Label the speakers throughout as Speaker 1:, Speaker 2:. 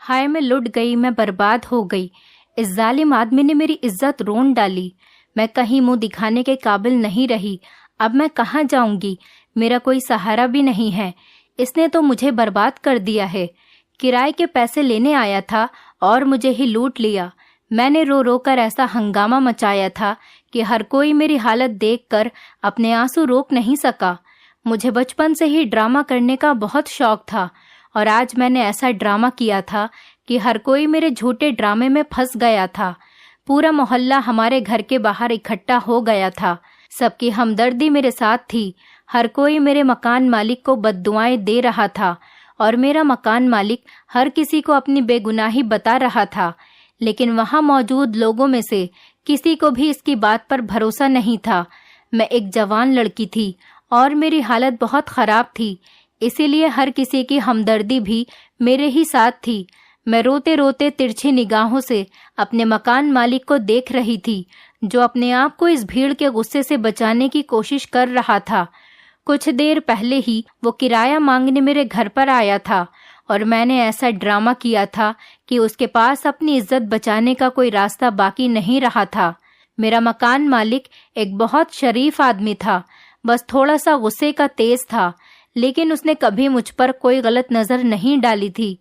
Speaker 1: ہائے میں لٹ گئی، میں برباد ہو گئی، اس ظالم آدمی نے میری عزت رون ڈالی، میں کہیں منہ دکھانے کے قابل نہیں رہی، اب میں کہاں جاؤں گی، میرا کوئی سہارا بھی نہیں ہے، اس نے تو مجھے برباد کر دیا ہے، کرائے کے پیسے لینے آیا تھا اور مجھے ہی لوٹ لیا۔ میں نے رو رو کر ایسا ہنگامہ مچایا تھا کہ ہر کوئی میری حالت دیکھ کر اپنے آنسو روک نہیں سکا۔ مجھے بچپن سے ہی ڈرامہ کرنے کا بہت شوق تھا اور آج میں نے ایسا ڈرامہ کیا تھا کہ ہر کوئی میرے جھوٹے ڈرامے میں پھنس گیا تھا۔ پورا محلہ ہمارے گھر کے باہر اکٹھا ہو گیا تھا، سب کی ہمدردی میرے ساتھ تھی، ہر کوئی میرے مکان مالک کو بد دعائیں دے رہا تھا اور میرا مکان مالک ہر کسی کو اپنی بے گناہی بتا رہا تھا، لیکن وہاں موجود لوگوں میں سے کسی کو بھی اس کی بات پر بھروسہ نہیں تھا۔ میں ایک جوان لڑکی تھی اور میری حالت بہت خراب تھی، اسی لیے ہر کسی کی ہمدردی بھی میرے ہی ساتھ تھی۔ میں روتے روتے ترچھی نگاہوں سے اپنے مکان مالک کو دیکھ رہی تھی، جو اپنے آپ کو اس بھیڑ کے غصے سے بچانے کی کوشش کر رہا تھا۔ کچھ دیر پہلے ہی وہ کرایہ مانگنے میرے گھر پر آیا تھا اور میں نے ایسا ڈرامہ کیا تھا کہ اس کے پاس اپنی عزت بچانے کا کوئی راستہ باقی نہیں رہا تھا۔ میرا مکان مالک ایک بہت شریف آدمی تھا، بس تھوڑا سا غصے کا تیز تھا، لیکن اس نے کبھی مجھ پر کوئی غلط نظر نہیں ڈالی تھی۔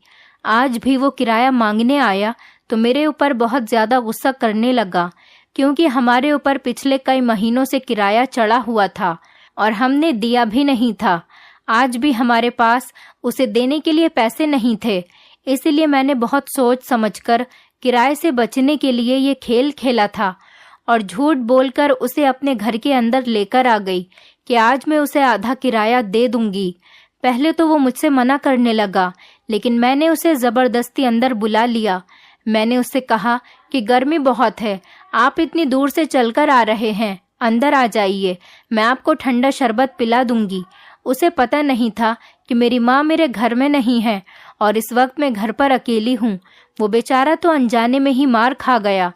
Speaker 1: آج بھی وہ کرایہ مانگنے آیا تو میرے اوپر بہت زیادہ غصہ کرنے لگا، کیونکہ ہمارے اوپر پچھلے کئی مہینوں سے کرایہ چڑھا ہوا تھا اور ہم نے دیا بھی نہیں تھا۔ آج بھی ہمارے پاس اسے دینے کے لیے پیسے نہیں تھے، اس لیے میں نے بہت سوچ سمجھ کر کرائے سے بچنے کے لیے یہ کھیل کھیلا تھا اور جھوٹ بول کر اسے اپنے گھر کے اندر لے کر آ گئی کہ آج میں اسے آدھا کرایہ دے دوں گی۔ پہلے تو وہ مجھ سے منع کرنے لگا، لیکن میں نے اسے زبردستی اندر بلا لیا۔ میں نے اس سے کہا کہ گرمی بہت ہے، آپ اتنی دور سے چل کر آ رہے ہیں، اندر آ جائیے، میں آپ کو ٹھنڈا شربت پلا دوں گی۔ اسے پتہ نہیں تھا کہ میری ماں میرے گھر میں نہیں ہے اور اس وقت میں گھر پر اکیلی ہوں۔ وہ بیچارہ تو انجانے میں ہی مار کھا گیا۔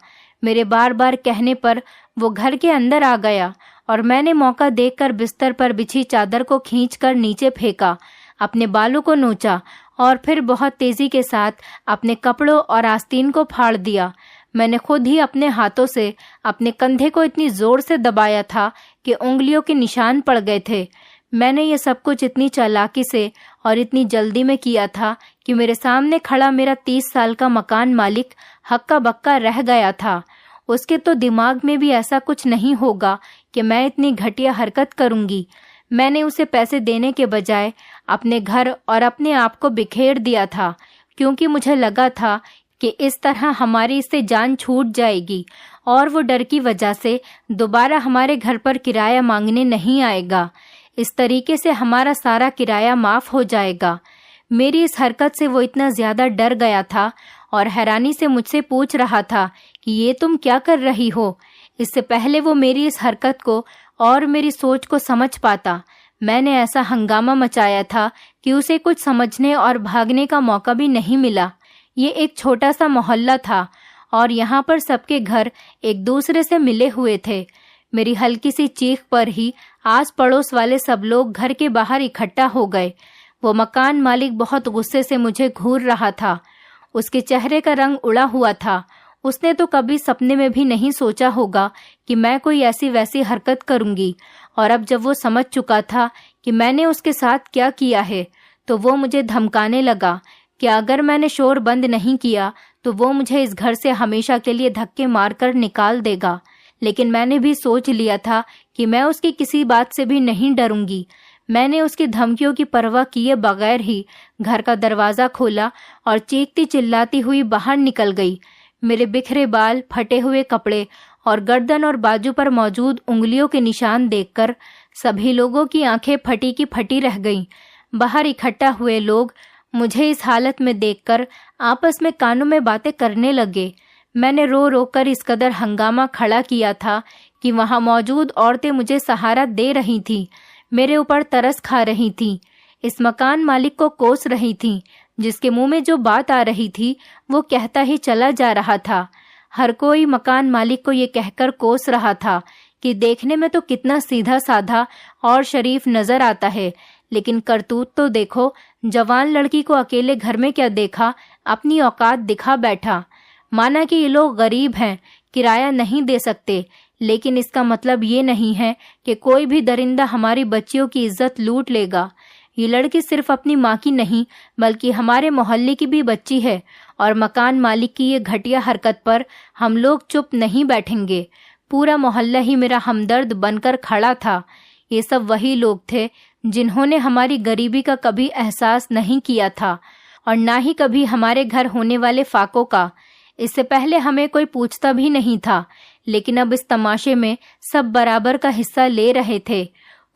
Speaker 1: میرے بار بار کہنے پر وہ گھر کے اندر آ گیا اور میں نے موقع دیکھ کر بستر پر بچھی چادر کو کھینچ کر نیچے پھینکا، اپنے بالوں کو نوچا اور پھر بہت تیزی کے ساتھ اپنے کپڑوں اور آستین کو پھاڑ دیا۔ میں نے خود ہی اپنے ہاتھوں سے اپنے کندھے کو اتنی زور سے دبایا تھا کہ انگلیوں کے نشان پڑ گئے تھے۔ میں نے یہ سب کچھ اتنی چالاکی سے اور اتنی جلدی میں کیا تھا کہ میرے سامنے کھڑا میرا 30 سال کا مکان مالک ہکا بکا رہ گیا تھا۔ اس کے تو دماغ میں بھی ایسا کچھ نہیں ہوگا کہ میں اتنی گھٹیا حرکت کروں گی۔ میں نے اسے پیسے دینے کے بجائے اپنے گھر اور اپنے آپ کو بکھیر دیا تھا، کیونکہ مجھے لگا تھا کہ اس طرح ہماری اس سے جان چھوٹ جائے گی اور وہ ڈر کی وجہ سے دوبارہ ہمارے گھر پر کرایہ مانگنے نہیں آئے گا۔ اس طریقے سے ہمارا سارا کرایہ معاف ہو جائے گا۔ میری اس حرکت سے وہ اتنا زیادہ ڈر گیا تھا اور حیرانی سے مجھ سے پوچھ رہا تھا کہ یہ تم کیا کر رہی ہو؟ اس سے پہلے وہ میری اس حرکت کو اور میری سوچ کو سمجھ پاتا، میں نے ایسا ہنگامہ مچایا تھا کہ اسے کچھ سمجھنے اور بھاگنے کا موقع بھی نہیں ملا۔ یہ ایک چھوٹا سا محلہ تھا اور یہاں پر سب کے گھر ایک دوسرے سے ملے ہوئے تھے۔ میری ہلکی سی چیخ پر ہی آس پڑوس والے سب لوگ گھر کے باہر اکٹھا ہو گئے۔ وہ مکان مالک بہت غصے سے مجھے گھور رہا تھا، اس کے چہرے کا رنگ اڑا ہوا تھا۔ اس نے تو کبھی سپنے میں بھی نہیں سوچا ہوگا کہ میں کوئی ایسی ویسی حرکت کروں گی، اور اب جب وہ سمجھ چکا تھا کہ میں نے اس کے ساتھ کیا کیا ہے تو وہ مجھے دھمکانے لگا کہ اگر میں نے شور بند نہیں کیا تو وہ مجھے اس گھر سے ہمیشہ کے لیے دھکے مار کر نکال دے گا۔ لیکن میں نے بھی سوچ لیا تھا کہ میں اس کی کسی بات سے بھی نہیں ڈروں گی۔ میں نے اس کی دھمکیوں کی پرواہ کیے بغیر ہی گھر کا دروازہ کھولا اور چیختی چلاتی ہوئی باہر نکل گئی۔ میرے بکھرے بال، پھٹے ہوئے کپڑے اور گردن اور بازو پر موجود انگلیوں کے نشان دیکھ کر سبھی لوگوں کی آنکھیں پھٹی کی پھٹی رہ گئیں۔ باہر اکٹھا ہوئے لوگ مجھے اس حالت میں دیکھ کر آپس میں کانوں میں باتیں کرنے لگے۔ میں نے رو رو کر اس قدر ہنگامہ کھڑا کیا تھا کہ وہاں موجود عورتیں مجھے سہارا دے رہی تھیں، میرے اوپر ترس کھا رہی تھیں، اس مکان مالک کو کوس رہی تھیں، جس کے منہ میں جو بات آ رہی تھی وہ کہتا ہی چلا جا رہا تھا۔ ہر کوئی مکان مالک کو یہ کہہ کر کوس رہا تھا کہ دیکھنے میں تو کتنا سیدھا سادھا اور شریف نظر آتا ہے، لیکن کرتوت تو دیکھو، جوان لڑکی کو اکیلے گھر میں کیا دیکھا، اپنی اوقات دکھا بیٹھا، مانا کہ یہ لوگ غریب ہیں، کرایہ نہیں دے سکتے، لیکن اس کا مطلب یہ نہیں ہے کہ کوئی بھی درندہ ہماری بچیوں کی عزت لوٹ لے گا۔ یہ لڑکی صرف اپنی ماں کی نہیں بلکہ ہمارے محلے کی بھی بچی ہے، اور مکان مالک کی یہ گھٹیا حرکت پر ہم لوگ چپ نہیں بیٹھیں گے۔ پورا محلہ ہی میرا ہمدرد بن کر کھڑا تھا۔ یہ سب وہی لوگ تھے جنہوں نے ہماری غریبی کا کبھی احساس نہیں کیا تھا، اور نہ ہی کبھی ہمارے گھر ہونے والے فاقوں کا۔ اس سے پہلے ہمیں کوئی پوچھتا بھی نہیں تھا، لیکن اب اس تماشے میں سب برابر کا حصہ لے رہے تھے۔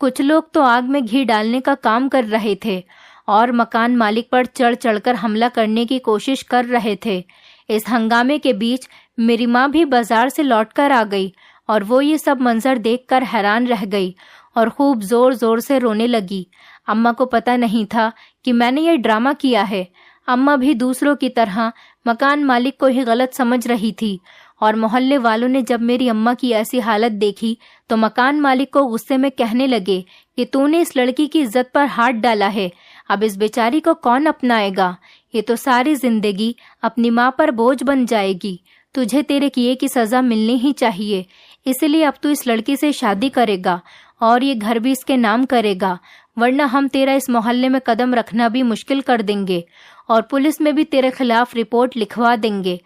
Speaker 1: کچھ لوگ تو آگ میں گھی ڈالنے کا کام کر رہے تھے اور مکان مالک پر چڑھ چڑھ کر حملہ کرنے کی کوشش کر رہے تھے۔ اس ہنگامے کے بیچ میری ماں بھی بازار سے لوٹ کر آ گئی، اور وہ یہ سب منظر دیکھ کر حیران رہ گئی اور خوب زور زور سے رونے لگی۔ اماں کو پتہ نہیں تھا کہ میں نے یہ ڈرامہ کیا ہے۔ اماں بھی دوسروں کی طرح مکان مالک کو ہی غلط سمجھ رہی تھی، اور محلے والوں نے جب میری اماں کی ایسی حالت دیکھی تو مکان مالک کو غصے میں کہنے لگے کہ تو نے اس لڑکی کی عزت پر ہاتھ ڈالا ہے، اب اس بیچاری کو کون اپنائے گا؟ یہ تو ساری زندگی اپنی ماں پر بوجھ بن جائے گی۔ تجھے تیرے کیے کی سزا ملنی ہی چاہیے، اس لیے اب تو اس لڑکی سے شادی کرے گا اور یہ گھر بھی اس کے نام کرے گا، ورنہ ہم تیرا اس محلے میں قدم رکھنا بھی مشکل کر دیں گے اور پولیس میں بھی تیرے خلاف رپورٹ لکھوا دیں گے۔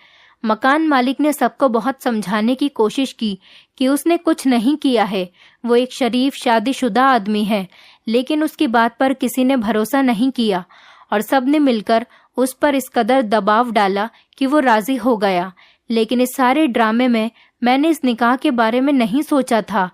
Speaker 1: مکان مالک نے سب کو بہت سمجھانے کی کوشش کی کہ اس نے کچھ نہیں کیا ہے، وہ ایک شریف شادی شدہ آدمی ہے، لیکن اس کی بات پر کسی نے بھروسہ نہیں کیا، اور سب نے مل کر اس پر اس قدر دباؤ ڈالا کہ وہ راضی ہو گیا۔ لیکن اس سارے ڈرامے میں نے اس نکاح کے بارے میں نہیں سوچا تھا۔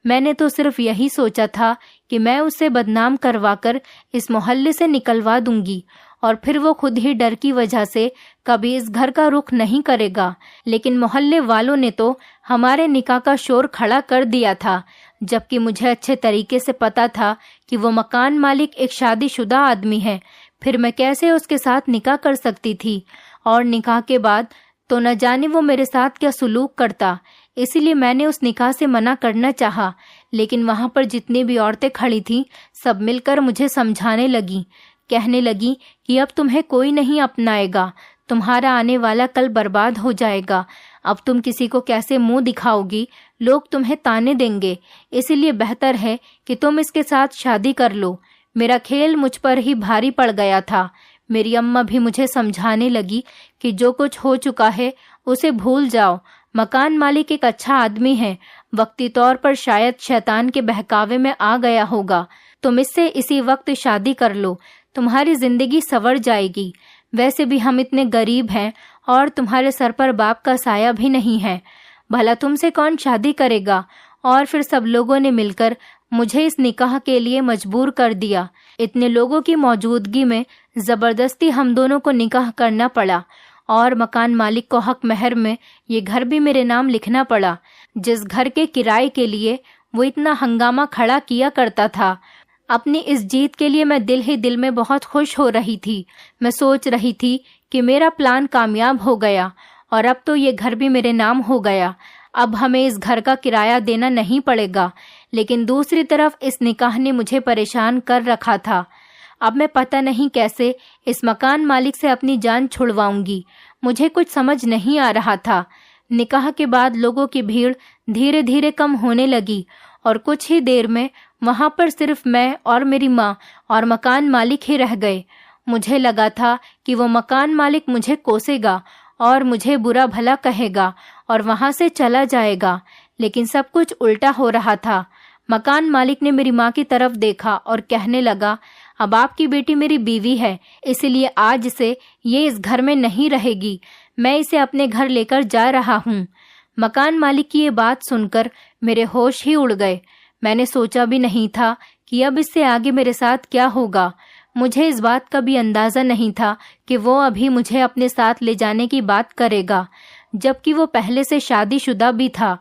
Speaker 1: میں نے تو صرف یہی سوچا تھا کہ میں اسے بدنام کروا کر اس محلے سے نکلوا دوں گی، اور پھر وہ خود ہی ڈر کی وجہ سے کبھی اس گھر کا رخ نہیں کرے گا۔ لیکن محلے والوں نے تو ہمارے نکاح کا شور کھڑا کر دیا تھا، جبکہ مجھے اچھے طریقے سے پتا تھا کہ وہ مکان مالک ایک شادی شدہ آدمی ہے۔ پھر میں کیسے اس کے ساتھ نکاح کر سکتی تھی؟ اور نکاح کے بعد تو نہ جانے وہ میرے ساتھ کیا سلوک کرتا۔ اسی لیے میں نے اس نکاح سے منع کرنا چاہا، لیکن وہاں پر جتنی بھی عورتیں کھڑی تھیں سب مل کر مجھے سمجھانے لگیں، کہنے لگی کہ اب تمہیں کوئی نہیں اپنائے گا، تمہارا آنے والا کل برباد ہو جائے گا، اب تم کسی کو کیسے منہ دکھاؤ گی، لوگ تمہیں تانے دیں گے، اسی لیے بہتر ہے کہ تم اس کے ساتھ شادی کر لو۔ میرا کھیل مجھ پر ہی بھاری پڑ گیا تھا۔ میری اماں بھی مجھے سمجھانے لگی کہ جو کچھ ہو چکا ہے اسے بھول جاؤ، مکان مالک ایک اچھا آدمی ہے، وقتی طور پر شاید شیطان کے بہکاوے میں آ گیا ہوگا، تم اس سے اسی وقت شادی کر لو، تمہاری زندگی سنور جائے گی۔ ویسے بھی ہم اتنے غریب ہیں اور تمہارے سر پر باپ کا سایہ بھی نہیں ہے، بھلا تم سے کون شادی کرے گا؟ اور پھر سب لوگوں نے مل کر مجھے اس نکاح کے لیے مجبور کر دیا۔ اتنے لوگوں کی موجودگی میں زبردستی ہم دونوں کو نکاح کرنا پڑا، اور مکان مالک کو حق مہر میں یہ گھر بھی میرے نام لکھنا پڑا، جس گھر کے کرائے کے لیے وہ اتنا ہنگامہ کھڑا کیا کرتا تھا۔ اپنی اس جیت کے لیے میں دل ہی دل میں بہت خوش ہو رہی تھی۔ میں سوچ رہی تھی کہ میرا پلان کامیاب ہو گیا، اور اب تو یہ گھر بھی میرے نام ہو گیا، اب ہمیں اس گھر کا کرایہ دینا نہیں پڑے گا۔ لیکن دوسری طرف اس نکاح نے مجھے پریشان کر رکھا تھا۔ اب میں پتہ نہیں کیسے اس مکان مالک سے اپنی جان چھڑواؤں گی، مجھے کچھ سمجھ نہیں آ رہا تھا۔ نکاح کے بعد لوگوں کی بھیڑ دھیرے دھیرے کم ہونے لگی، اور کچھ ہی دیر میں وہاں پر صرف میں اور میری ماں اور مکان مالک ہی رہ گئے۔ مجھے لگا تھا کہ وہ مکان مالک مجھے کوسے گا اور مجھے برا بھلا کہے گا اور وہاں سے چلا جائے گا، لیکن سب کچھ الٹا ہو رہا تھا۔ مکان مالک نے میری ماں کی طرف دیکھا اور کہنے لگا، اب آپ کی بیٹی میری بیوی ہے، اسی لیے آج سے یہ اس گھر میں نہیں رہے گی، میں اسے اپنے گھر لے کر جا رہا ہوں۔ مکان مالک کی یہ بات سن کر میرے ہوش ہی اڑ گئے۔ میں نے سوچا بھی نہیں تھا کہ اب اس سے آگے میرے ساتھ کیا ہوگا۔ مجھے اس بات کا بھی اندازہ نہیں تھا کہ وہ ابھی مجھے اپنے ساتھ لے جانے کی بات کرے گا، جبکہ وہ پہلے سے شادی شدہ بھی تھا۔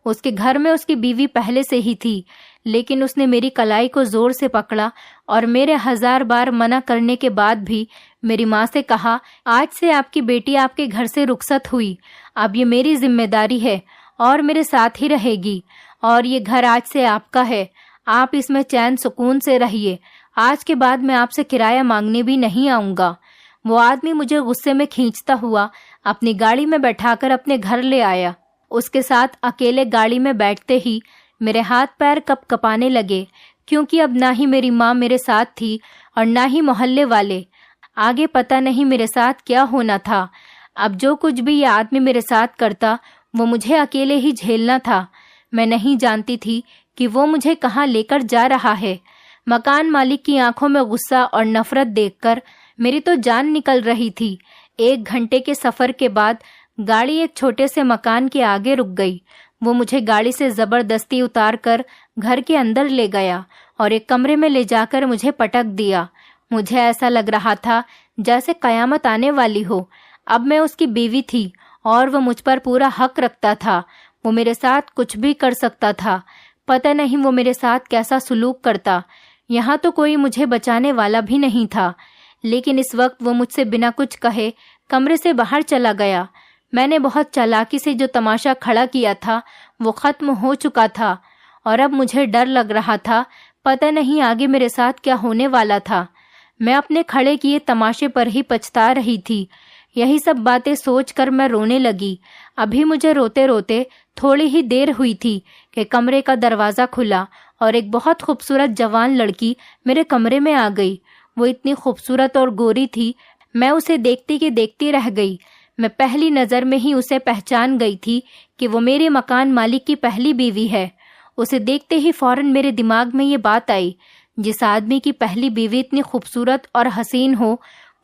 Speaker 1: اس کے گھر میں اس کی بیوی پہلے سے ہی تھی، لیکن اس نے میری کلائی کو زور سے پکڑا اور میرے 1000 بار منع کرنے کے بعد بھی میری ماں سے کہا، آج سے آپ کی بیٹی آپ کے گھر سے رخصت ہوئی، اب یہ میری ذمہ داری ہے اور میرے ساتھ ہی رہے گی، اور یہ گھر آج سے آپ کا ہے، آپ اس میں چین سکون سے رہیے، آج کے بعد میں آپ سے کرایہ مانگنے بھی نہیں آؤں گا۔ وہ آدمی مجھے غصے میں کھینچتا ہوا اپنی گاڑی میں بٹھا کر اپنے گھر لے آیا۔ اس کے ساتھ اکیلے گاڑی میں بیٹھتے ہی میرے ہاتھ پیر کپ کپانے لگے، کیونکہ اب نہ ہی میری ماں میرے ساتھ تھی اور نہ ہی محلے والے۔ آگے پتہ نہیں میرے ساتھ کیا ہونا تھا۔ اب جو کچھ بھی یہ آدمی میرے ساتھ کرتا وہ مجھے اکیلے ہی جھیلنا تھا۔ میں نہیں جانتی تھی کہ وہ مجھے کہاں لے کر جا رہا ہے۔ مکان مالک کی آنکھوں میں غصہ اور نفرت دیکھ کر میری تو جان نکل رہی تھی۔ 1 گھنٹے کے سفر کے بعد گاڑی ایک چھوٹے سے مکان کے آگے رک گئی۔ وہ مجھے گاڑی سے زبردستی اتار کر گھر کے اندر لے گیا اور ایک کمرے میں لے جا کر مجھے پٹک دیا۔ مجھے ایسا لگ رہا تھا جیسے قیامت آنے والی ہو۔ اب میں اس کی بیوی تھی اور وہ مجھ پر پورا حق رکھتا تھا۔ وہ میرے ساتھ کچھ بھی کر سکتا تھا۔ پتہ نہیں وہ میرے ساتھ کیسا سلوک کرتا۔ یہاں تو کوئی مجھے بچانے والا بھی نہیں تھا، لیکن اس وقت وہ مجھ سے بنا کچھ کہے کمرے سے باہر چلا گیا۔ میں نے بہت چالاکی سے جو تماشا کھڑا کیا تھا وہ ختم ہو چکا تھا اور اب مجھے ڈر لگ رہا تھا، پتہ نہیں آگے میرے ساتھ کیا ہونے والا تھا۔ میں اپنے کھڑے کیے تماشے پر ہی پچھتا رہی تھی۔ یہی سب باتیں سوچ کر میں رونے لگی۔ ابھی مجھے روتے روتے تھوڑی ہی دیر ہوئی تھی کہ کمرے کا دروازہ کھلا اور ایک بہت خوبصورت جوان لڑکی میرے کمرے میں آ گئی۔ وہ اتنی خوبصورت اور گوری تھی، میں اسے دیکھتی کہ دیکھتی رہ گئی۔ میں پہلی نظر میں ہی اسے پہچان گئی تھی کہ وہ میرے مکان مالک کی پہلی بیوی ہے۔ اسے دیکھتے ہی فوراً میرے دماغ میں یہ بات آئی، جس آدمی کی پہلی بیوی اتنی خوبصورت اور حسین ہو،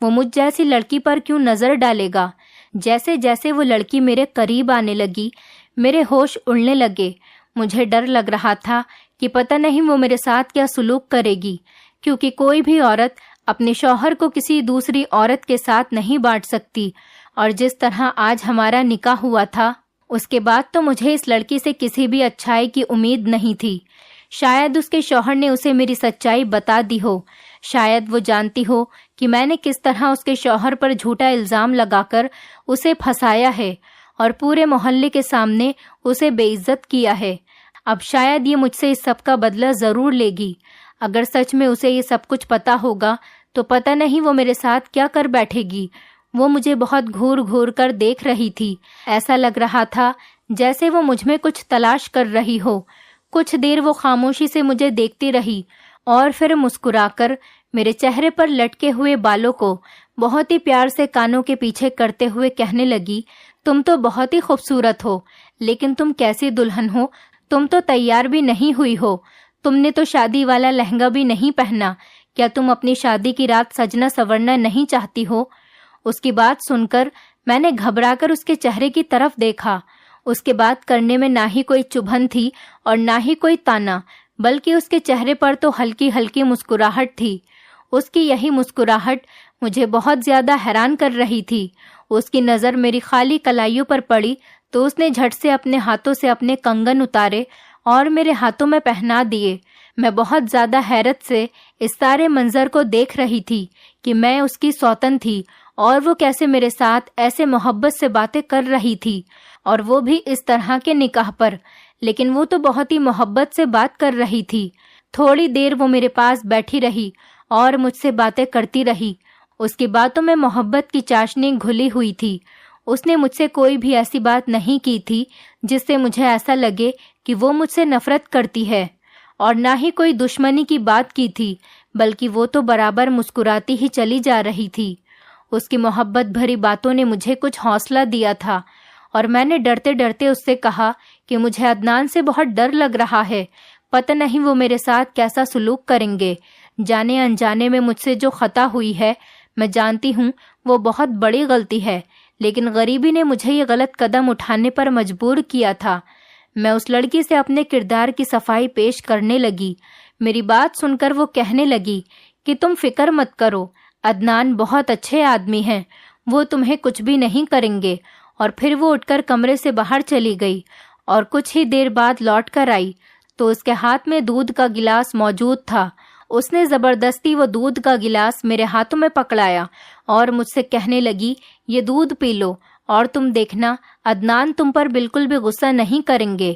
Speaker 1: وہ مجھ جیسی لڑکی پر کیوں نظر ڈالے گا؟ جیسے جیسے وہ لڑکی میرے قریب آنے لگی، میرے ہوش اڑنے لگے۔ مجھے ڈر لگ رہا تھا کہ پتہ نہیں وہ میرے ساتھ کیا سلوک کرے گی، کیونکہ کوئی بھی عورت اپنے شوہر کو کسی دوسری عورت کے ساتھ نہیں بانٹ سکتی، اور جس طرح آج ہمارا نکاح ہوا تھا اس کے بعد تو مجھے اس لڑکی سے کسی بھی اچھائی کی امید نہیں تھی۔ شاید اس کے شوہر نے اسے میری سچائی بتا دی ہو، شاید وہ جانتی ہو کہ میں نے کس طرح اس کے شوہر پر جھوٹا الزام لگا کر اسے پھنسایا ہے اور پورے محلے کے سامنے اسے بے عزت کیا ہے۔ اب شاید یہ مجھ سے اس سب کا بدلہ ضرور لے گی۔ اگر سچ میں اسے یہ سب کچھ پتا ہوگا تو پتہ نہیں وہ میرے ساتھ کیا کر بیٹھے گی۔ وہ مجھے بہت گھور گھور کر دیکھ رہی تھی۔ ایسا لگ رہا تھا جیسے وہ مجھ میں کچھ تلاش کر رہی ہو۔ کچھ دیر وہ خاموشی سے مجھے دیکھتی رہی اور پھر مسکرا کر میرے چہرے پر لٹکے ہوئے بالوں کو بہت ہی پیار سے کانوں کے پیچھے کرتے ہوئے کہنے لگی، تم تو بہت ہی خوبصورت ہو، لیکن تم کیسی دلہن ہو؟ تم تو تیار بھی نہیں ہوئی ہو، تم نے تو شادی والا لہنگا بھی نہیں پہنا۔ کیا تم اپنی شادی کی رات سجنا سورنا نہیں چاہتی ہو؟ اس کی بات سن کر میں نے گھبرا کر اس کے چہرے کی طرف دیکھا۔ اس کے بات کرنے میں نہ ہی کوئی چبھن تھی اور نہ ہی کوئی تانا، بلکہ اس کے چہرے پر تو ہلکی ہلکی مسکراہٹ تھی۔ اس کی یہی مسکراہٹ مجھے بہت زیادہ حیران کر رہی تھی۔ اس کی نظر میری خالی کلائیوں پر پڑی تو اس نے جھٹ سے اپنے ہاتھوں سے اپنے کنگن اتارے اور میرے ہاتھوں میں پہنا دیے۔ میں بہت زیادہ حیرت سے اس سارے منظر کو دیکھ رہی تھی کہ میں اس کی سوتن تھی اور وہ کیسے میرے ساتھ ایسے محبت سے باتیں کر رہی تھی، اور وہ بھی اس طرح کے نکاح پر۔ لیکن وہ تو بہت ہی محبت سے بات کر رہی تھی۔ تھوڑی دیر وہ میرے پاس بیٹھی رہی اور مجھ سے باتیں کرتی رہی۔ اس کی باتوں میں محبت کی چاشنی گھلی ہوئی تھی۔ اس نے مجھ سے کوئی بھی ایسی بات نہیں کی تھی جس سے مجھے ایسا لگے کہ وہ مجھ سے نفرت کرتی ہے، اور نہ ہی کوئی دشمنی کی بات کی تھی، بلکہ وہ تو برابر مسکراتی ہی چلی جا رہی تھی۔ اس کی محبت بھری باتوں نے مجھے کچھ حوصلہ دیا تھا، اور میں نے ڈرتے ڈرتے اس سے کہا کہ مجھے عدنان سے بہت ڈر لگ رہا ہے، پتہ نہیں وہ میرے ساتھ کیسا سلوک کریں گے۔ جانے انجانے میں مجھ سے جو خطا ہوئی ہے، میں جانتی ہوں وہ بہت بڑی غلطی ہے، لیکن غریبی نے مجھے یہ غلط قدم اٹھانے پر مجبور کیا تھا۔ میں اس لڑکی سے اپنے کردار کی صفائی پیش کرنے لگی۔ میری بات سن کر وہ کہنے لگی کہ تم فکر مت کرو، عدنان بہت اچھے آدمی ہیں، وہ تمہیں کچھ بھی نہیں کریں گے۔ اور پھر وہ اٹھ کر کمرے سے باہر چلی گئی، اور کچھ ہی دیر بعد لوٹ کر آئی تو اس کے ہاتھ میں دودھ کا گلاس موجود تھا۔ اس نے زبردستی وہ دودھ کا گلاس میرے ہاتھوں میں پکڑایا اور مجھ سے کہنے لگی، یہ دودھ پی لو اور تم دیکھنا عدنان تم پر بالکل بھی غصہ نہیں کریں گے۔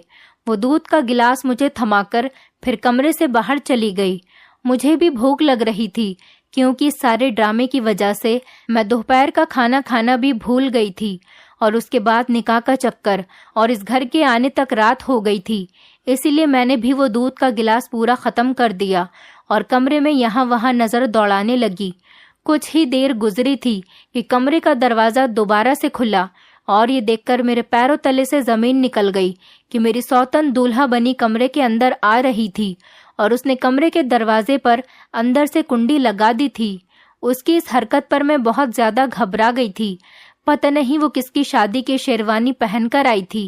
Speaker 1: وہ دودھ کا گلاس مجھے تھما کر پھر کمرے سے باہر چلی گئی۔ مجھے بھی بھوک لگ رہی تھی، کیونکہ اس سارے ڈرامے کی وجہ سے میں دوپہر کا کھانا کھانا بھی بھول گئی تھی، اور اس کے بعد نکاح کا چکر اور اس گھر کے آنے تک رات ہو گئی تھی۔ اسی لیے میں نے بھی وہ دودھ کا گلاس پورا ختم کر دیا اور کمرے میں یہاں وہاں نظر دوڑانے لگی۔ کچھ ہی دیر گزری تھی کہ کمرے کا دروازہ دوبارہ سے کھلا، اور یہ دیکھ کر میرے پیروں تلے سے زمین نکل گئی کہ میری سوتن دولہا بنی کمرے کے اندر آ رہی تھی، اور اس نے کمرے کے دروازے پر اندر سے کنڈی لگا دی تھی۔ اس کی اس حرکت پر میں بہت زیادہ گھبرا گئی تھی۔ پتہ نہیں وہ کس کی شادی کی شیروانی پہن کر آئی تھی،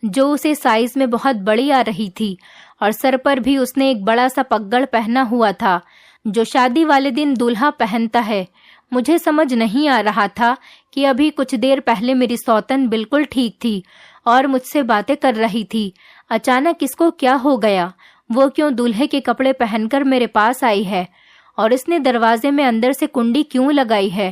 Speaker 1: جو اسے سائز میں بہت بڑی آ رہی تھی، اور سر پر بھی اس نے ایک بڑا سا پگڑ پہنا ہوا تھا جو شادی والے دن دولہا پہنتا ہے۔ مجھے سمجھ نہیں آ رہا تھا کہ ابھی کچھ دیر پہلے میری سوتن بالکل ٹھیک تھی اور مجھ سے باتیں کر رہی تھی، اچانک اس کو کیا ہو گیا؟ وہ کیوں دولہے کے کپڑے پہن کر میرے پاس آئی ہے؟ اور اس نے دروازے میں اندر سے کنڈی کیوں لگائی ہے؟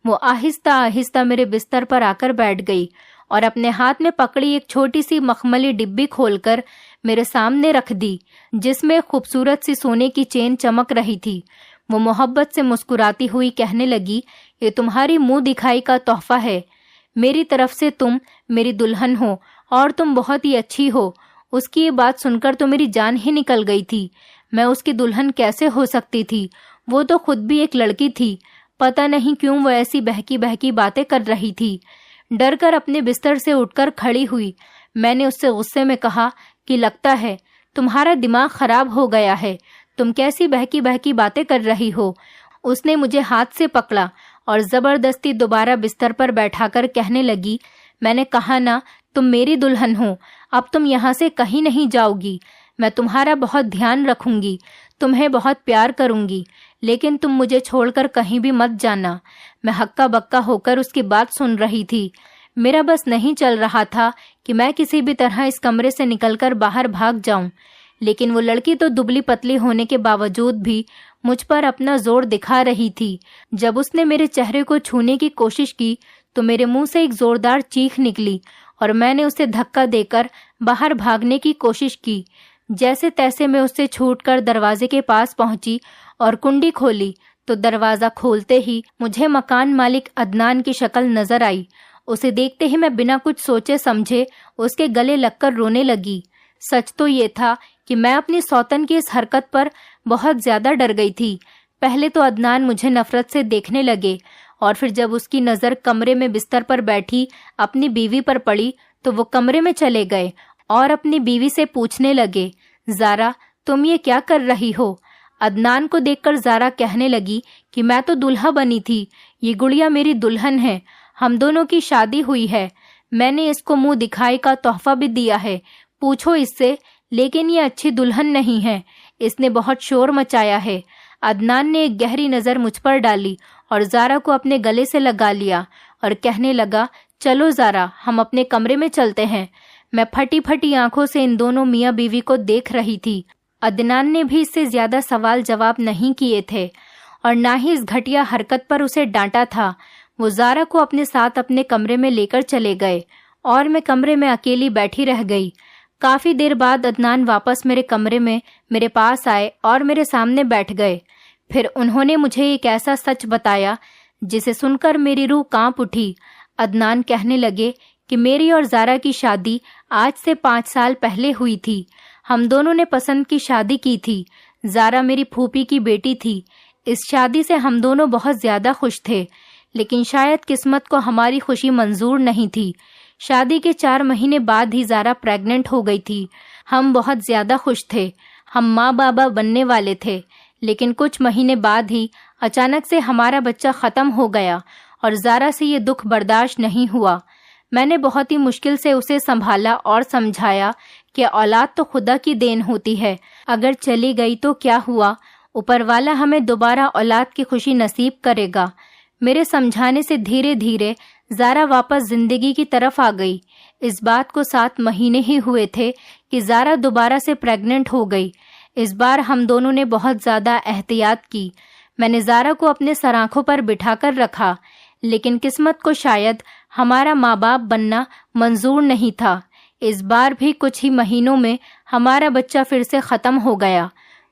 Speaker 1: وہ آہستہ آہستہ میرے بستر پر آ کر بیٹھ گئی اور اپنے ہاتھ میں پکڑی ایک چھوٹی سی مخملی ڈبی کھول کر میرے سامنے رکھ دی، جس میں خوبصورت سی سونے کی چین چمک رہی تھی۔ وہ محبت سے مسکراتی ہوئی کہنے لگی، یہ تمہاری منہ دکھائی کا تحفہ ہے، میری طرف سے تم میری دلہن ہو اور تم بہت ہی اچھی ہو۔ اس کی یہ بات سن کر تو میری جان ہی نکل گئی تھی۔ میں اس کی دلہن کیسے ہو سکتی تھی؟ وہ تو خود بھی ایک لڑکی تھی۔ پتہ نہیں کیوں وہ ایسی بہکی بہکی باتیں کر رہی تھی۔ ڈر کر اپنے بستر سے اٹھ کر کھڑی ہوئی۔ میں نے اس سے غصے میں کہا کہ لگتا ہے تمہارا دماغ خراب ہو گیا ہے، تم کیسی بہکی بہکی باتیں کر رہی ہو؟ اس نے مجھے ہاتھ سے پکڑا اور زبردستی دوبارہ بستر پر بیٹھا کر کہنے لگی، میں نے کہا نا تم میری دلہن ہو، اب تم یہاں سے کہیں نہیں جاؤ گی۔ میں تمہارا بہت دھیان رکھوں گی، تمہیں بہت پیار کروں گی، لیکن تم مجھے چھوڑ کر کہیں بھی مت جانا۔ میں ہکا بکا ہو کر اس کی بات سن رہی تھی۔ میرا بس نہیں چل رہا تھا کہ میں کسی بھی طرح اس کمرے سے نکل کر باہر بھاگ جاؤں، لیکن وہ لڑکی تو دبلی پتلی ہونے کے باوجود بھی مجھ پر اپنا زور دکھا رہی تھی۔ جب اس نے میرے چہرے کو چھونے کی کوشش کی تو میرے منہ سے ایک زوردار چیخ نکلی اور میں نے اسے دھکا دے کر باہر بھاگنے کی کوشش کی۔ جیسے تیسے میں اس سے چھوٹ کر دروازے کے پاس پہنچی اور کنڈی کھولی تو دروازہ کھولتے ہی مجھے مکان مالک عدنان کی شکل نظر آئی۔ اسے دیکھتے ہی میں بنا کچھ سوچے سمجھے اس کے گلے لگ کر رونے لگی۔ سچ تو یہ تھا کہ میں اپنی سوتن کی اس حرکت پر بہت زیادہ ڈر گئی تھی۔ پہلے تو عدنان مجھے نفرت سے دیکھنے لگے، اور پھر جب اس کی نظر کمرے میں بستر پر بیٹھی اپنی بیوی پر پڑی تو وہ کمرے میں چلے گئے اور اپنی بیوی سے پوچھنے لگے، زارا تم یہ کیا کر رہی ہو؟ عدنان کو دیکھ کر زارا کہنے لگی کہ میں تو دلہا بنی تھی، یہ گڑیا میری دلہن ہے، ہم دونوں کی شادی ہوئی ہے، میں نے اس کو منہ دکھائی کا تحفہ بھی دیا ہے، پوچھو اس سے، لیکن یہ اچھی دلہن نہیں ہے، اس نے بہت شور مچایا ہے۔ عدنان نے ایک گہری نظر مجھ پر ڈالی اور زارا کو اپنے گلے سے لگا لیا اور کہنے لگا، چلو زارا ہم اپنے کمرے میں چلتے ہیں۔ میں پھٹی پھٹی آنکھوں سے ان دونوں میاں بیوی کو دیکھ رہی تھی۔ عدنان نے بھی اس سے زیادہ سوال جواب نہیں کیے تھے اور نہ ہی اس گھٹیا حرکت پر اسے ڈانٹا تھا۔ وہ زارا کو اپنے ساتھ اپنے کمرے میں لے کر چلے گئے اور میں کمرے میں اکیلی بیٹھی رہ گئی۔ کافی دیر بعد عدنان واپس میرے کمرے میں میرے پاس آئے اور میرے سامنے بیٹھ گئے۔ پھر انہوں نے مجھے ایک ایسا سچ بتایا جسے سن کر میری روح کانپ اٹھی۔ عدنان کہنے لگے کہ میری اور زارا کی شادی آج سے 5 سال پہلے ہوئی تھی۔ ہم دونوں نے پسند کی شادی کی تھی۔ زارا میری پھوپھی کی بیٹی تھی۔ اس شادی سے ہم دونوں بہت زیادہ خوش تھے، لیکن شاید قسمت کو ہماری خوشی منظور نہیں تھی۔ شادی کے 4 مہینے بعد ہی زارا پریگننٹ ہو گئی تھی۔ ہم بہت زیادہ خوش تھے، ہم ماں بابا بننے والے تھے، لیکن کچھ مہینے بعد ہی اچانک سے ہمارا بچہ ختم ہو گیا اور زارا سے یہ دکھ برداشت نہیں ہوا۔ میں نے بہت ہی مشکل سے اسے سنبھالا اور سمجھایا کہ اولاد تو خدا کی دین ہوتی ہے، اگر چلی گئی تو کیا ہوا، اوپر والا ہمیں دوبارہ اولاد کی خوشی نصیب کرے گا۔ میرے سمجھانے سے دھیرے دھیرے زارا واپس زندگی کی طرف آ گئی۔ اس بات کو 7 مہینے ہی ہوئے تھے کہ زارا دوبارہ سے پریگننٹ ہو گئی۔ اس بار ہم دونوں نے بہت زیادہ احتیاط کی۔ میں نے زارا کو اپنے سر آنکھوں پر بٹھا کر رکھا، لیکن قسمت کو شاید ہمارا ماں باپ بننا منظور نہیں تھا۔ اس بار بھی کچھ ہی مہینوں میں ہمارا بچہ پھر سے ختم ہو گیا۔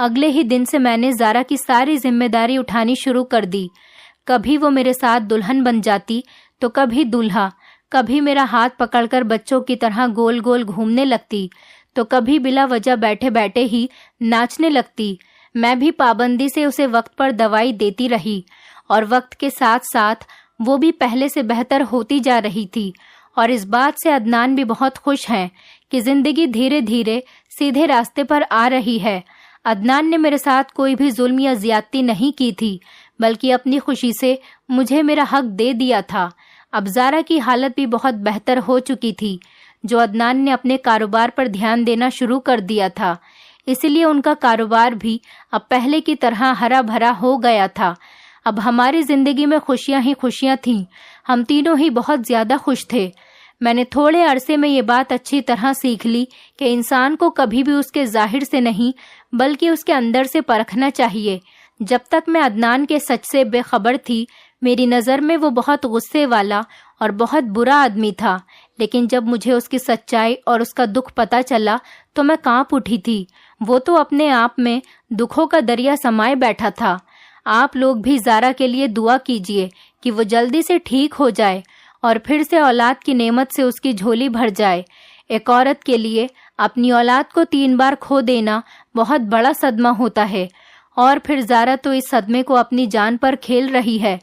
Speaker 1: اگلے ہی دن سے میں نے زارا کی ساری ذمہ داری اٹھانی شروع کر دی۔ کبھی وہ میرے ساتھ دلہن بن جاتی تو کبھی دولہا، کبھی میرا ہاتھ پکڑ کر بچوں کی طرح گول گول گھومنے لگتی تو کبھی بلا وجہ بیٹھے بیٹھے ہی ناچنے لگتی۔ میں بھی پابندی سے اسے وقت پر دوائی دیتی رہی اور وقت کے ساتھ ساتھ وہ بھی پہلے سے بہتر ہوتی جا رہی تھی، اور اس بات سے عدنان بھی بہت خوش ہیں کہ زندگی دھیرے دھیرے سیدھے راستے پر آ رہی ہے۔ عدنان نے میرے ساتھ کوئی بھی ظلم یا زیادتی نہیں کی تھی، بلکہ اپنی خوشی سے مجھے میرا حق دے دیا تھا۔ اب زارا کی حالت بھی بہت بہتر ہو چکی تھی، جو عدنان نے اپنے کاروبار پر دھیان دینا شروع کر دیا تھا، اسی لیے ان کا کاروبار بھی اب پہلے کی طرح ہرا بھرا ہو گیا تھا۔ اب ہماری زندگی میں خوشیاں ہی خوشیاں تھیں، ہم تینوں ہی بہت زیادہ خوش تھے۔ میں نے تھوڑے عرصے میں یہ بات اچھی طرح سیکھ لی کہ انسان کو کبھی بھی اس کے ظاہر سے نہیں بلکہ اس کے اندر سے پرکھنا چاہیے۔ جب تک میں عدنان کے سچ سے بے خبر تھی، میری نظر میں وہ بہت غصے والا اور بہت برا آدمی تھا، لیکن جب مجھے اس کی سچائی اور اس کا دکھ پتہ چلا تو میں کانپ اٹھی تھی۔ وہ تو اپنے آپ میں دکھوں کا دریا سمائے بیٹھا تھا۔ آپ لوگ بھی زارا کے لیے دعا کیجیے کہ وہ جلدی سے ٹھیک ہو جائے اور پھر سے اولاد کی نعمت سے اس کی جھولی بھر جائے۔ ایک عورت کے لیے اپنی اولاد کو 3 بار کھو دینا بہت بڑا صدمہ ہوتا ہے، اور پھر زارا تو اس صدمے کو اپنی جان پر کھیل رہی ہے۔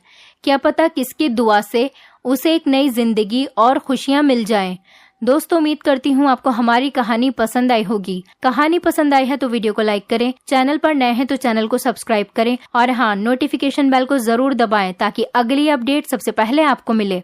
Speaker 1: کیا پتہ کس کی دعا سے اسے ایک نئی زندگی اور خوشیاں مل جائیں۔ دوستو، امید کرتی ہوں آپ کو ہماری کہانی پسند آئی ہوگی۔ کہانی پسند آئی ہے تو ویڈیو کو لائک کریں، چینل پر نئے ہیں تو چینل کو سبسکرائب کریں، اور ہاں، نوٹیفیکیشن بیل کو ضرور دبائیں تاکہ اگلی اپڈیٹ سب سے پہلے آپ کو ملے۔